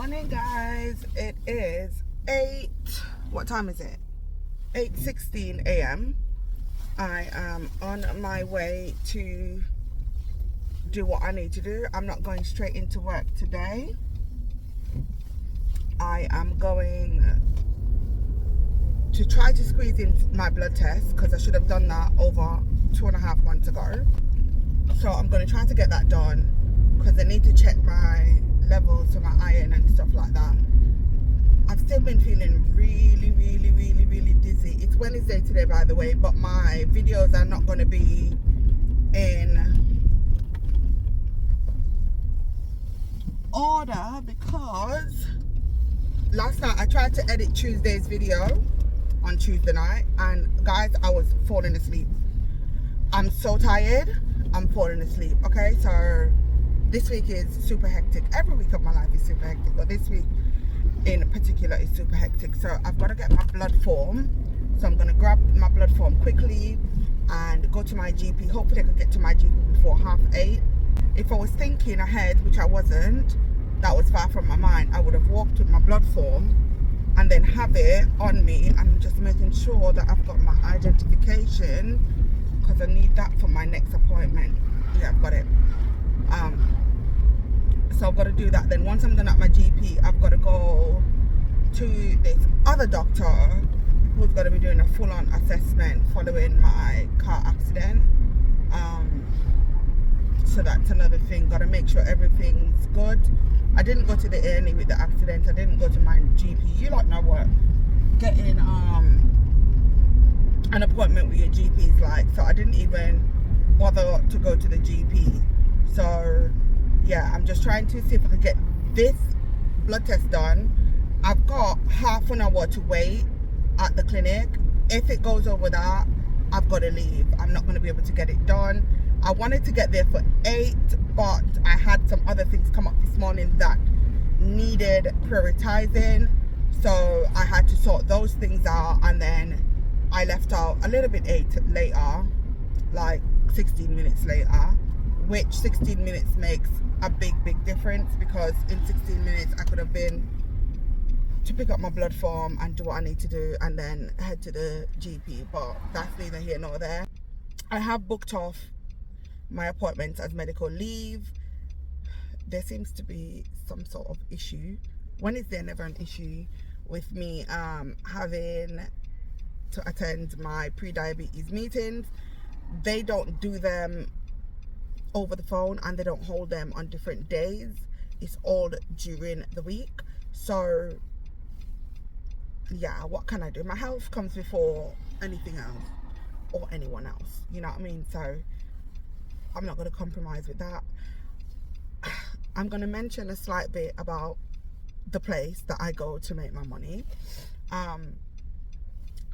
Morning, guys. It is what time is it? 8:16 a.m. I am on my way to do what I need to do. I'm not going straight into work today. I am going to try to squeeze in my blood test because I should have done that over 2.5 months ago. So I'm going to try to get that done because I need to check my levels of my iron and stuff like that. I've still been feeling really dizzy. It's Wednesday today, by the way, but my videos are not going to be in order because last night I tried to edit Tuesday's video on Tuesday night, and guys, I was falling asleep. I'm so tired, I'm falling asleep. Okay, so this week is super hectic. Every week of my life is super hectic, but this week in particular is super hectic. So I've got to get my blood form. So I'm going to grab my blood form quickly and go to my GP. Hopefully I can get to my GP before 8:30. If I was thinking ahead, which I wasn't, that was far from my mind, I would have walked with my blood form and then have it on me. I'm just making sure that I've got my identification because I need that for my next appointment. Yeah, I've got it. So I've got to do that. Then once I'm done at my GP, I've got to go to this other doctor who's going to be doing a full-on assessment following my car accident. So that's another thing. Got to make sure everything's good. I didn't go to the A&E with the accident. I didn't go to my GP. You lot know what getting an appointment with your GP is like. So I didn't even bother to go to the GP. So yeah, I'm just trying to see if I can get this blood test done. I've got half an hour to wait at the clinic. If it goes over that, I've got to leave. I'm not going to be able to get it done. I wanted to get there for 8, but I had some other things come up this morning that needed prioritizing. So I had to sort those things out, and then I left out a little bit later, like 16 minutes later, which 16 minutes makes a big difference because in 16 minutes I could have been to pick up my blood form and do what I need to do and then head to the GP, but that's neither here nor there. I have booked off my appointments as medical leave. There seems to be some sort of issue. When is there never an issue with me having to attend my pre-diabetes meetings? They don't do them over the phone and they don't hold them on different days. It's all during the week. So yeah, what can I do? My health comes before anything else or anyone else, you know what I mean? So I'm not going to compromise with that. I'm going to mention a slight bit about the place that I go to make my money.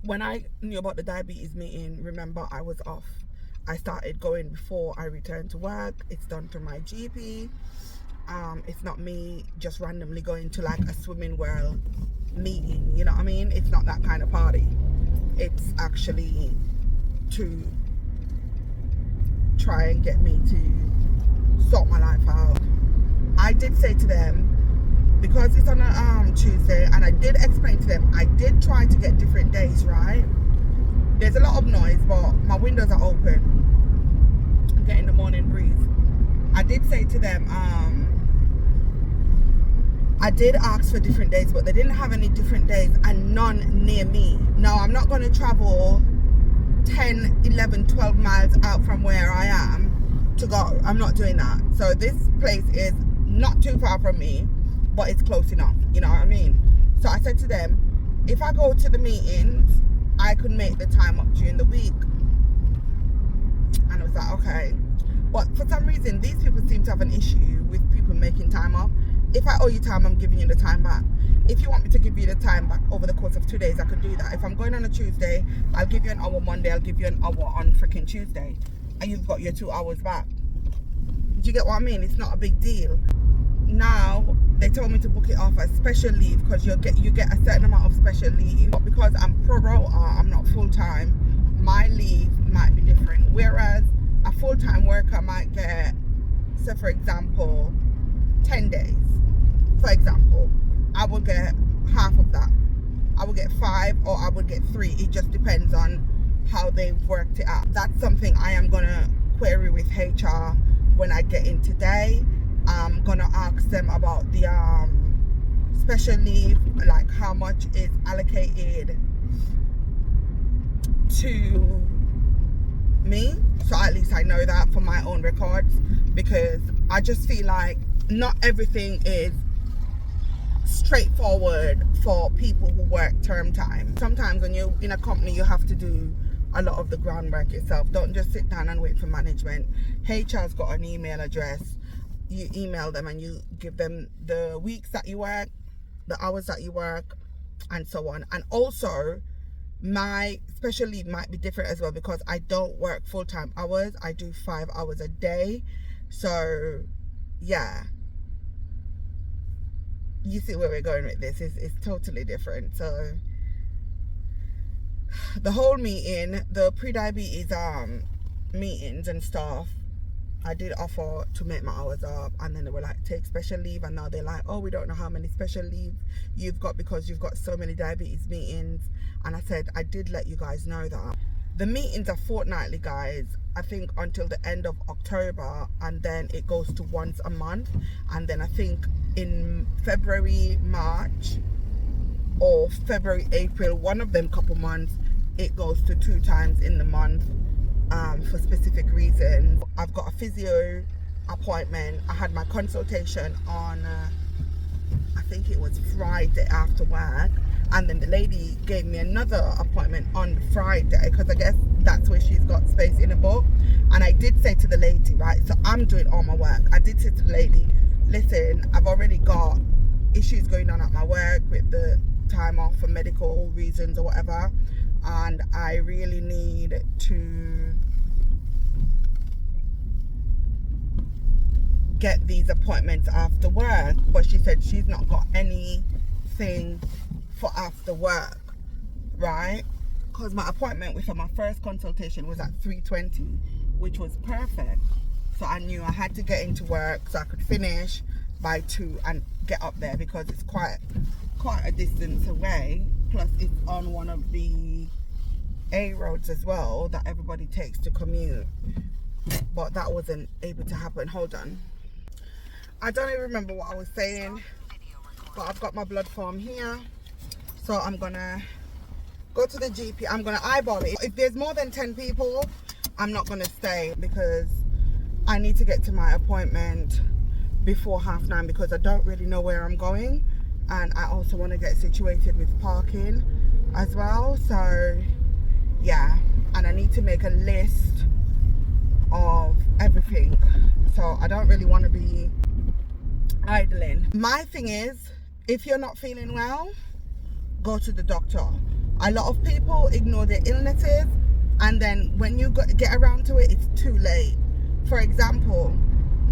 When I knew about the diabetes meeting, remember, I was off. I started going before I returned to work. It's done through my GP. It's not me just randomly going to like a swimming world meeting, you know what I mean? It's not that kind of party. It's actually to try and get me to sort my life out. I did say to them, because it's on a Tuesday, and I did explain to them, I did try to get different days, right? There's a lot of noise, but my windows are open. I'm getting the morning breeze. I did say to them, I did ask for different days, but they didn't have any different days and none near me. Now, I'm not going to travel 10, 11, 12 miles out from where I am to go. I'm not doing that. So this place is not too far from me, but it's close enough. You know what I mean? So I said to them, if I go to the meetings, I could make the time up during the week. And I was like, okay. But for some reason, these people seem to have an issue with people making time up. If I owe you time, I'm giving you the time back. If you want me to give you the time back over the course of 2 days, I could do that. If I'm going on a Tuesday, I'll give you an hour Monday, I'll give you an hour on freaking Tuesday. And you've got your 2 hours back. Do you get what I mean? It's not a big deal. Now, they told me to book it off as special leave because you get a certain amount of special leave. But because I'm pro rota, I'm not full-time, my leave might be different. Whereas a full-time worker might get, say for example, 10 days. for example, I will get half of that. I will get 5 or I would get 3. It just depends on how they've worked it out. That's something I am gonna query with HR when I get in today. I'm gonna ask them about the special leave, like how much is allocated to me, so at least I know that for my own records, because I just feel like not everything is straightforward for people who work term time. Sometimes when you're in a company, you have to do a lot of the groundwork yourself. Don't just sit down and wait for management. HR's got an email address. You email them and you give them the weeks that you work, the hours that you work, and so on. And also, my special leave might be different as well, because I don't work full-time hours. I do 5 hours a day. So yeah, you see where we're going with this. It's totally different. So the whole meeting, the pre-diabetes meetings and stuff, I did offer to make my hours up, and then they were like, take special leave, and now they're like, oh, we don't know how many special leave you've got because you've got so many diabetes meetings. And I said, I did let you guys know that. The meetings are fortnightly, guys, I think until the end of October, and then it goes to once a month. And then I think in February, March, or February, April, one of them couple months, it goes to 2 times in the month. For specific reasons. I've got a physio appointment. I had my consultation on I think it was Friday after work, and then the lady gave me another appointment on Friday, because I guess that's where she's got space in a book. And I did say to the lady, right, so I'm doing all my work, I did say to the lady, listen, I've already got issues going on at my work with the time off for medical reasons or whatever, and I really need to get these appointments after work. But she said she's not got anything for after work, right? Because my appointment with her, my first consultation was at 3:20, which was perfect. So I knew I had to get into work so I could finish by 2 and get up there, because it's quite a distance away. Plus it's on one of the A roads as well that everybody takes to commute. But that wasn't able to happen. Hold on. I don't even remember what I was saying, but I've got my blood form here. So I'm gonna go to the GP. I'm gonna eyeball it. If there's more than 10 people, I'm not gonna stay, because I need to get to my appointment before 9:30, because I don't really know where I'm going. And I also want to get situated with parking as well. So yeah, and I need to make a list of everything. So I don't really want to be idling. My thing is, if you're not feeling well, go to the doctor. A lot of people ignore their illnesses, and then when you get around to it, it's too late. For example,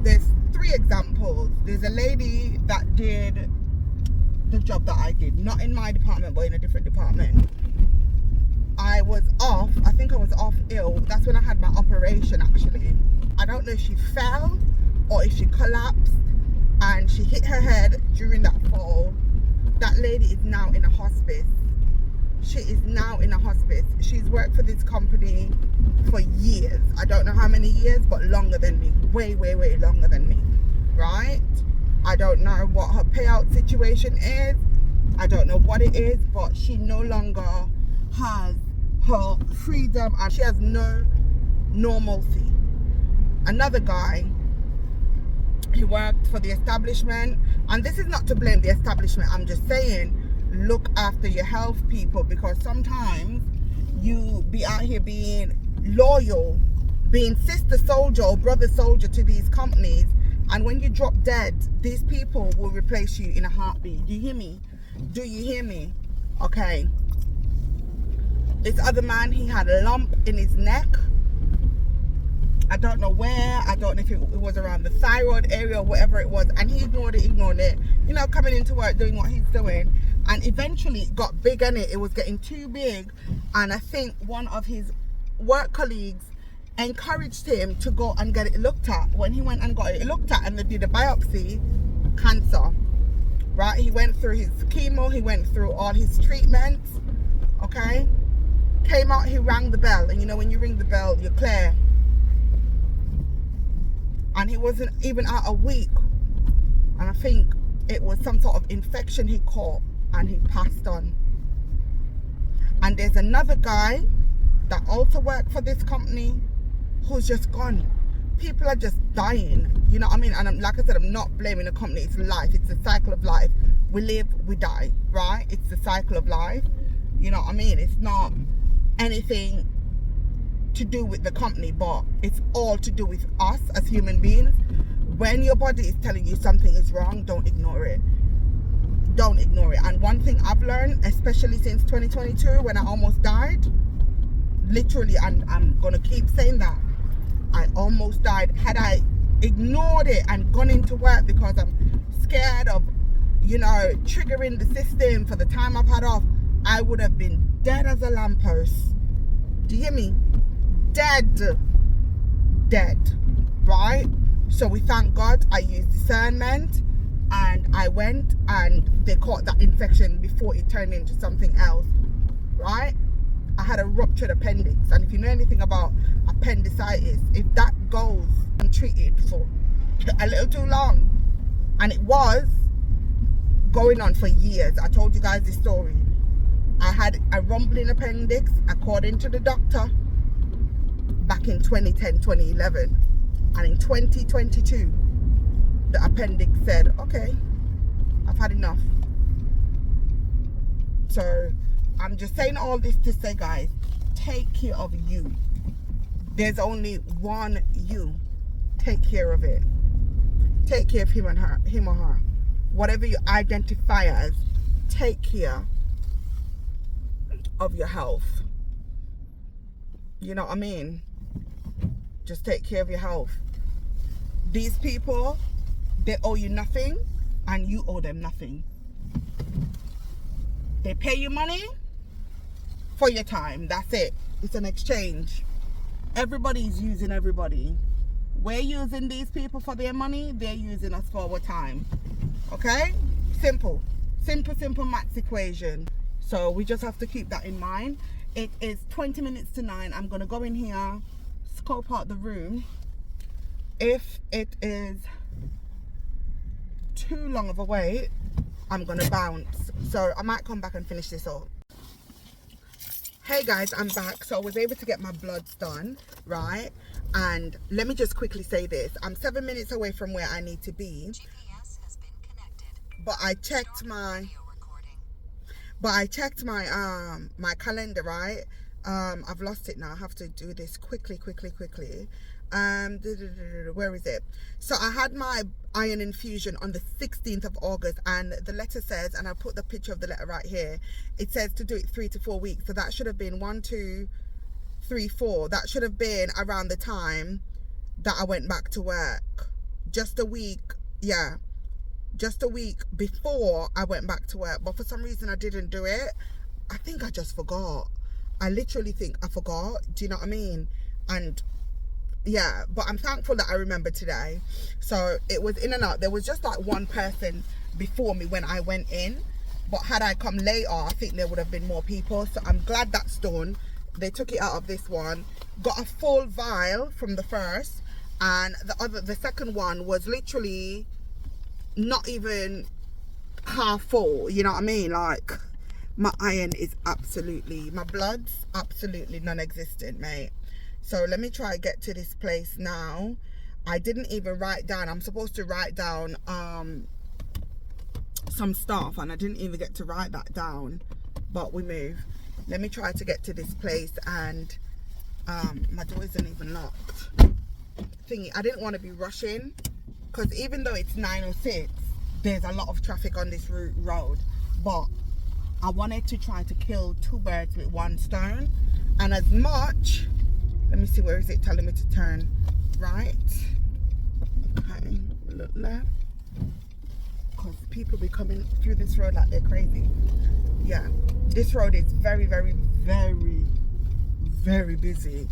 there's 3 examples. There's a lady that did the job that I did, not in my department but in a different department. I was off, I think I was off ill. That's when I had my operation actually. I don't know if she fell or if she collapsed and she hit her head during that fall. That lady is now in a hospice. She is now in a hospice. She's worked for this company for years. I don't know how many years, but longer than me. Way, way, way longer than me, right? I don't know what her payout situation is. I don't know what it is, but she no longer has her freedom and she has no normalcy. Another guy, he worked for the establishment, and this is not to blame the establishment. I'm just saying, look after your health, people, because sometimes you be out here being loyal, being sister soldier or brother soldier to these companies, and when you drop dead, these people will replace you in a heartbeat. Do you hear me? Do you hear me? Okay. This other man, he had a lump in his neck. I don't know where. I don't know if it was around the thyroid area or whatever it was. And he ignored it. You know, coming into work, doing what he's doing. And eventually it got big, and it was getting too big. And I think one of his work colleagues encouraged him to go and get it looked at. When he went and got it looked at and they did a biopsy, cancer. right? He went through his chemo, he went through all his treatments, okay? Came out, he rang the bell, and you know when you ring the bell, you're clear. And he wasn't even out a week, and I think it was some sort of infection he caught, and he passed on. And there's another guy that also worked for this company who's just gone. People are just dying, you know what I mean? And like I said, I'm not blaming the company. It's life. It's the cycle of life. We live, we die, right? It's the cycle of life, you know what I mean? It's not anything to do with the company, but it's all to do with us as human beings. When your body is telling you something is wrong, don't ignore it. Don't ignore it. And one thing I've learned, especially since 2022 when I almost died, literally, and I'm gonna keep saying that, I almost died. Had I ignored it and gone into work because I'm scared of, you know, triggering the system for the time I've had off, I would have been dead as a lamppost. Do you hear me? Dead, right? So we thank God I used discernment, and I went and they caught that infection before it turned into something else, right? I had a ruptured appendix, and if you know anything about appendicitis, if that goes untreated for a little too long, and it was going on for years. I told you guys this story. I had a rumbling appendix according to the doctor back in 2010, 2011, and in 2022 the appendix said, okay, I've had enough. So I'm just saying all this to say, guys, take care of you. There's only one you. Take care of it. Take care of him or her. Whatever you identify as, take care of your health. You know what I mean? Just take care of your health. These people, they owe you nothing, and you owe them nothing. They pay you money for your time. That's it. It's an exchange. Everybody's using everybody. We're using these people for their money. They're using us for our time. Okay? Simple maths equation. So we just have to keep that in mind. It is 20 minutes to 9. I'm going to go in here, scope out the room. If it is too long of a wait, I'm going to bounce. So I might come back and finish this off. Hey guys, I'm back. So I was able to get my bloods done, right? And let me just quickly say this. I'm 7 minutes away from where I need to be. GPS has been connected. But I checked my calendar, right? I've lost it now. I have to do this quickly. Where is it? So I had my iron infusion on the 16th of August, and the letter says, and I put the picture of the letter right here, it says to do it 3 to 4 weeks. So that should have been 1, 2, 3, 4. That should have been around the time that I went back to work. Just a week, yeah. Just a week before I went back to work. But for some reason I didn't do it. I think I just forgot. I literally think I forgot. Do you know what I mean? And yeah, but I'm thankful that I remember today. So it was in and out. There was just like one person before me when I went in, but had I come later, I think there would have been more people. So I'm glad that's done. They took it out of this one, got a full vial from the first, and the second one was literally not even half full. You know what I mean? Like, my iron is my blood's absolutely non-existent, mate. So let me try to get to this place now. I didn't even write down. I'm supposed to write down some stuff, and I didn't even get to write that down. But we move. Let me try to get to this place, and my door isn't even locked. I didn't want to be rushing, because even though it's 9:06, there's a lot of traffic on this road. But I wanted to try to kill 2 birds with 1 stone, and as much. Let me see, where is it telling me to turn? Right. Okay, look left. Because people be coming through this road like they're crazy. Yeah, this road is very, very, very, very busy.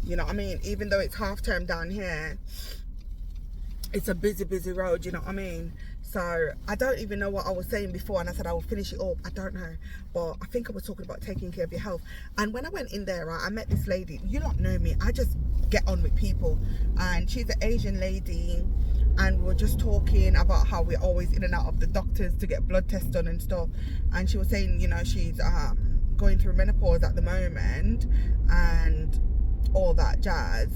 You know what I mean? Even though it's half term down here, it's a busy road, you know what I mean? So I don't even know what I was saying before, and I said I will finish it up. I don't know, but I think I was talking about taking care of your health. And when I went in there, right, I met this lady. You don't know me, I just get on with people, and she's an Asian lady, and we were just talking about how we're always in and out of the doctors to get blood tests done and stuff. And she was saying, you know, she's going through menopause at the moment and all that jazz,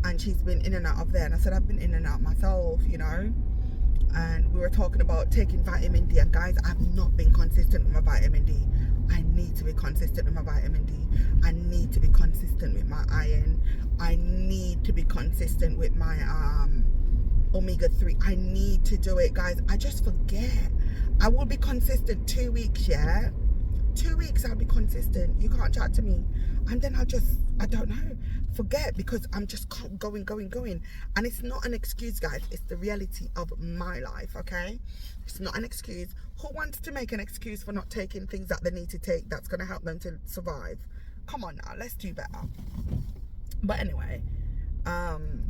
and she's been in and out of there. And I said, I've been in and out myself, you know. And we were talking about taking vitamin D, and guys, I've not been consistent with my vitamin D. I need to be consistent with my vitamin D. I need to be consistent with my iron. I need to be consistent with my omega-3. I need to do it, guys. I just forget. I will be consistent 2 weeks, yeah? 2 weeks I'll be consistent. You can't chat to me. And then I don't know, forget, because I'm just going. And it's not an excuse, guys. It's the reality of my life, okay? It's not an excuse. Who wants to make an excuse for not taking things that they need to take that's going to help them to survive? Come on now, let's do better. But anyway, I'm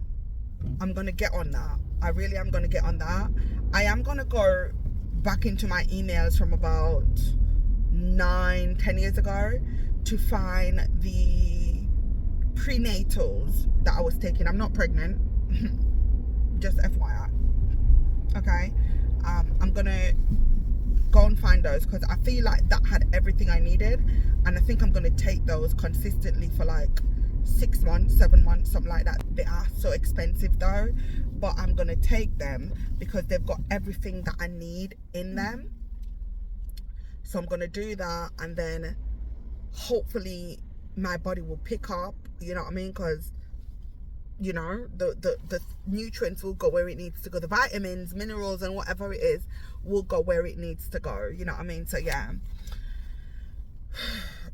going to get on that. I really am going to get on that. I am going to go back into my emails from about 9-10 years ago to find the prenatals that I was taking. I'm not pregnant, just FYI, okay? I'm gonna go and find those, because I feel like that had everything I needed, and I think I'm gonna take those consistently for like 6 months, 7 months, something like that. They are so expensive though, but I'm gonna take them because they've got everything that I need in them. So I'm gonna do that, and then hopefully my body will pick up, you know what I mean? Because, you know, the nutrients will go where it needs to go. The vitamins, minerals, and whatever it is will go where it needs to go, you know what I mean? So yeah,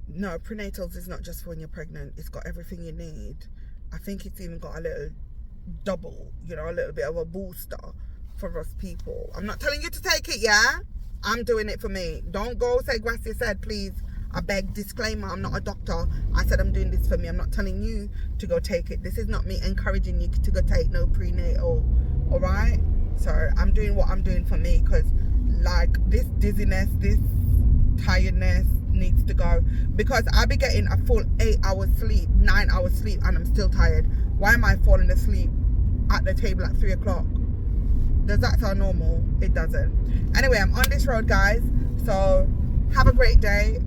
no, prenatals is not just for when you're pregnant. It's got everything you need. I think it's even got a little double, you know, a little bit of a booster for us people. I'm not telling you to take it, yeah? I'm doing it for me. Don't go say Gracia said, please. I beg, disclaimer, I'm not a doctor. I said I'm doing this for me. I'm not telling you to go take it. This is not me encouraging you to go take no prenatal, all right? So I'm doing what I'm doing for me, because like this dizziness, this tiredness needs to go, because I be getting a full 8 hours sleep, 9 hours sleep, and I'm still tired. Why am I falling asleep at the table at 3 o'clock? Does that sound normal? It doesn't. Anyway, I'm on this road, guys, so have a great day.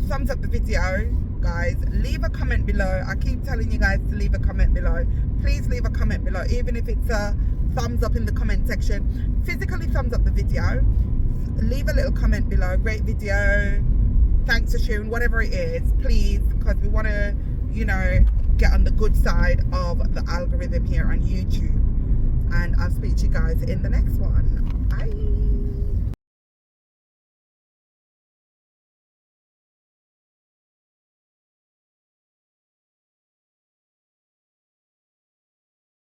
Thumbs up the video, guys. Leave a comment below. I keep telling you guys to leave a comment below. Please leave a comment below, even if it's a thumbs up in the comment section. Physically thumbs up the video. Leave a little comment below. Great video, thanks for sharing, whatever it is, please, because we want to, you know, get on the good side of the algorithm here on YouTube. And I'll speak to you guys in the next one. Bye.